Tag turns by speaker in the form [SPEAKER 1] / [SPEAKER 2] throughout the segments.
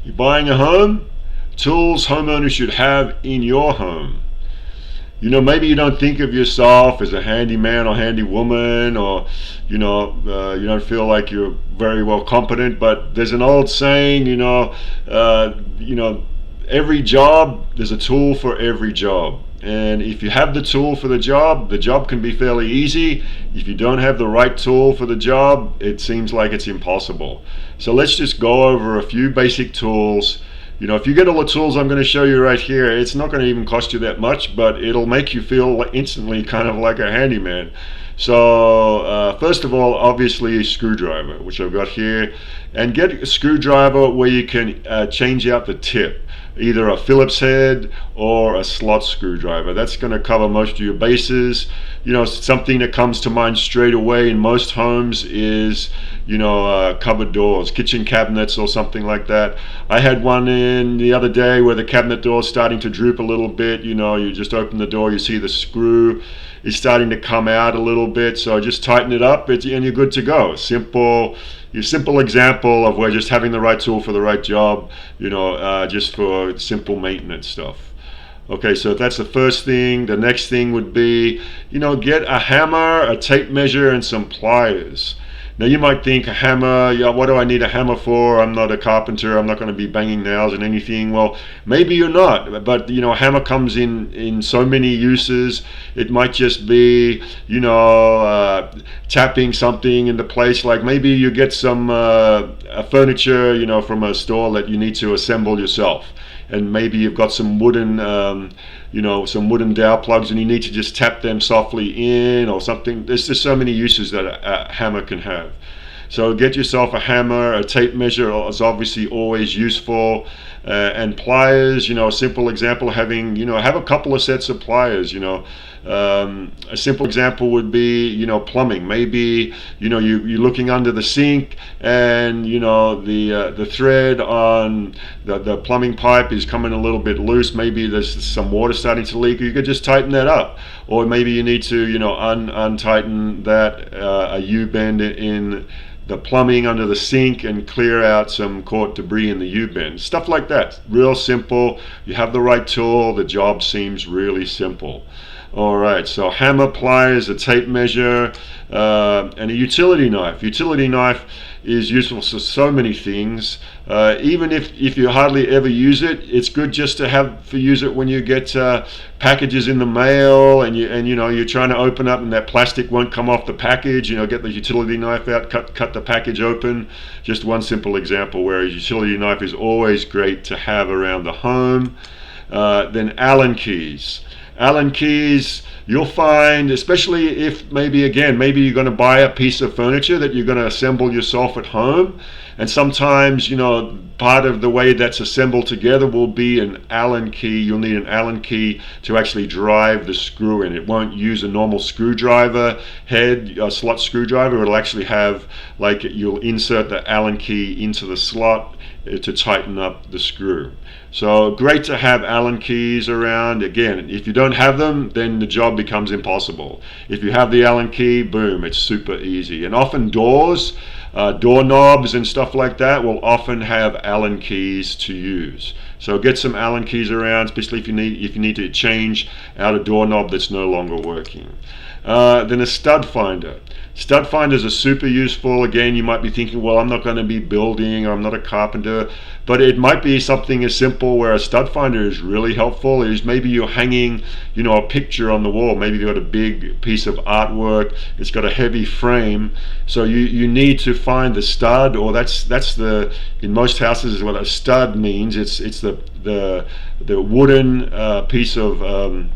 [SPEAKER 1] You're buying a home, tools homeowners should have in your home. Maybe you don't think of yourself as a handyman or handy woman, or you don't feel like you're very well competent. But there's an old saying, every job, there's a tool for every job. And if you have the tool for the job can be fairly easy. If you don't have the right tool for the job, it seems like it's impossible. So let's just go over a few basic tools. If you get all the tools I'm going to show you right here, it's not going to even cost you that much, but it'll make you feel instantly kind of like a handyman. So first of all, obviously a screwdriver, which I've got here, and get a screwdriver where you can change out the tip, either a Phillips head or a slot screwdriver. That's going to cover most of your bases. Something that comes to mind straight away in most homes is cupboard doors, kitchen cabinets or something like that. I had one in the other day where the cabinet door is starting to droop a little bit. You just open the door, you see the screw is starting to come out a little bit, so just tighten it up and you're good to go. Simple example of where just having the right tool for the right job, just for simple maintenance stuff. Okay, so that's the first thing. The next thing would be, get a hammer, a tape measure, and some pliers. Now you might think, a hammer, what do I need a hammer for? I'm not a carpenter, I'm not going to be banging nails and anything. Well, maybe you're not, but a hammer comes in so many uses. It might just be, tapping something into place. Like maybe you get some furniture, from a store that you need to assemble yourself. And maybe you've got some wooden dowel plugs and you need to just tap them softly in or something. There's just so many uses that a hammer can have. So get yourself a hammer. A tape measure is obviously always useful. And pliers, a simple example, have a couple of sets of pliers. A simple example would be, plumbing. Maybe, you're looking under the sink and, the thread on the plumbing pipe is coming a little bit loose. Maybe there's some water starting to leak. You could just tighten that up. Or maybe you need to, untighten that, a U-bend in the plumbing under the sink and clear out some caught debris in the U-bend. Stuff like that. Real simple. You have the right tool. The job seems really simple. Alright, so hammer, pliers, a tape measure, and a utility knife. Utility knife is useful for so many things. Even if you hardly ever use it, it's good just to use it when you get packages in the mail and you're trying to open up and that plastic won't come off the package. Get the utility knife out, cut the package open. Just one simple example where a utility knife is always great to have around the home. Then Allen keys. Allen keys, you'll find, especially if maybe you're going to buy a piece of furniture that you're going to assemble yourself at home, and sometimes part of the way that's assembled together will be an Allen key. You'll need an Allen key to actually drive the screw in. It won't use a normal screwdriver head, a slot screwdriver. It'll actually have, you'll insert the Allen key into the slot to tighten up the screw. So great to have Allen keys around. Again, if you don't have them, then the job becomes impossible. If you have the Allen key, boom, it's super easy. And often doors, doorknobs and stuff like that will often have Allen keys to use. So get some Allen keys around, especially if you need to change out a doorknob that's no longer working. Then a stud finder. Stud finders are super useful. Again, you might be thinking, well, I'm not going to be building, or I'm not a carpenter, but it might be something as simple where a stud finder is really helpful. Is maybe you're hanging, a picture on the wall. Maybe you've got a big piece of artwork. It's got a heavy frame, so you need to find the stud, or that's in most houses is what a stud means. It's the wooden piece of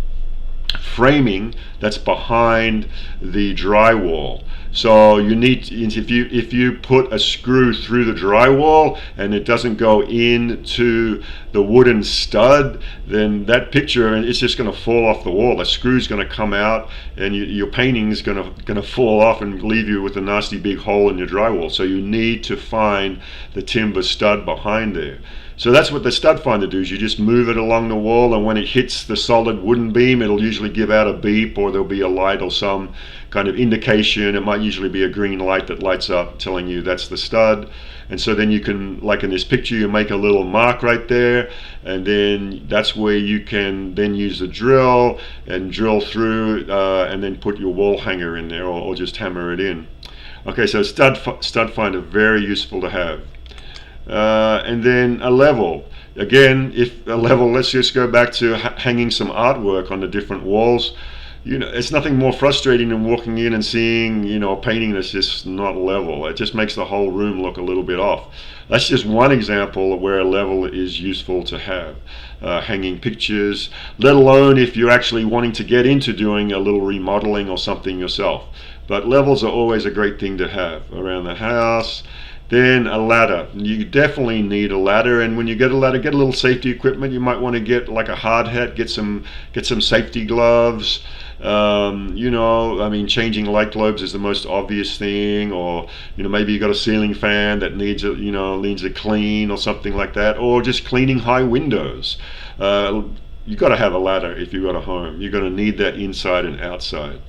[SPEAKER 1] framing that's behind the drywall. So you need, if you put a screw through the drywall and it doesn't go into the wooden stud, then that picture, it's just going to fall off the wall. The screw's going to come out and your painting is going to fall off and leave you with a nasty big hole in your drywall. So you need to find the timber stud behind there. So that's what the stud finder does. You just move it along the wall, and when it hits the solid wooden beam, it'll usually give out a beep, or there'll be a light or some kind of indication. It might usually be a green light that lights up telling you that's the stud. And so then you can, like in this picture, you make a little mark right there, and then that's where you can then use the drill and drill through, and then put your wall hanger in there, or just hammer it in. Okay, so stud finder, very useful to have. And then a level. Again, if a level, let's just go back to hanging some artwork on the different walls. You know, it's nothing more frustrating than walking in and seeing, you know, a painting that's just not level. It just makes the whole room look a little bit off. That's just one example of where a level is useful to have. Hanging pictures, let alone if you're actually wanting to get into doing a little remodeling or something yourself. But levels are always a great thing to have around the house. Then a ladder. You definitely need a ladder, and when you get a ladder, get a little safety equipment. You might want to get like a hard hat, get some safety gloves. You know, I mean, changing light globes is the most obvious thing, or you know, maybe you got a ceiling fan that needs a, you know, needs a clean or something like that, or just cleaning high windows. You got to have a ladder if you've got a home. You're going to need that inside and outside.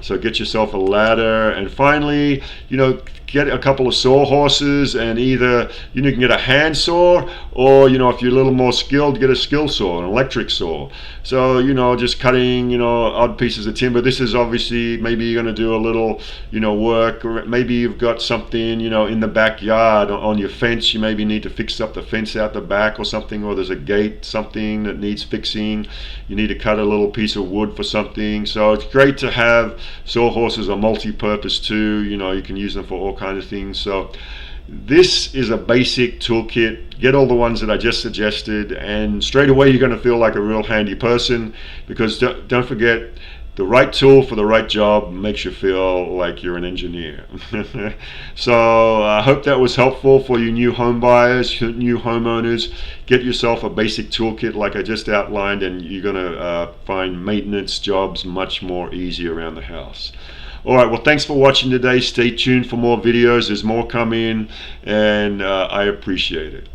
[SPEAKER 1] So get yourself a ladder, and finally, you know, get a couple of sawhorses, and either you can get a hand saw, or you know, if you're a little more skilled, get a skill saw, an electric saw. So you know, just cutting, you know, odd pieces of timber. This is obviously, maybe you're going to do a little, you know, work, or maybe you've got something, you know, in the backyard on your fence. You maybe need to fix up the fence out the back or something, or there's a gate, something that needs fixing. You need to cut a little piece of wood for something. So it's great to have sawhorses. Are multi-purpose too. You know, you can use them for all kinds of things. So this is a basic toolkit. Get all the ones that I just suggested, and straight away you're going to feel like a real handy person, because don't forget, the right tool for the right job makes you feel like you're an engineer. So I hope that was helpful for you new home buyers, new homeowners. Get yourself a basic toolkit like I just outlined, and you're going to find maintenance jobs much more easy around the house. Alright, well, thanks for watching today. Stay tuned for more videos. There's more coming, and I appreciate it.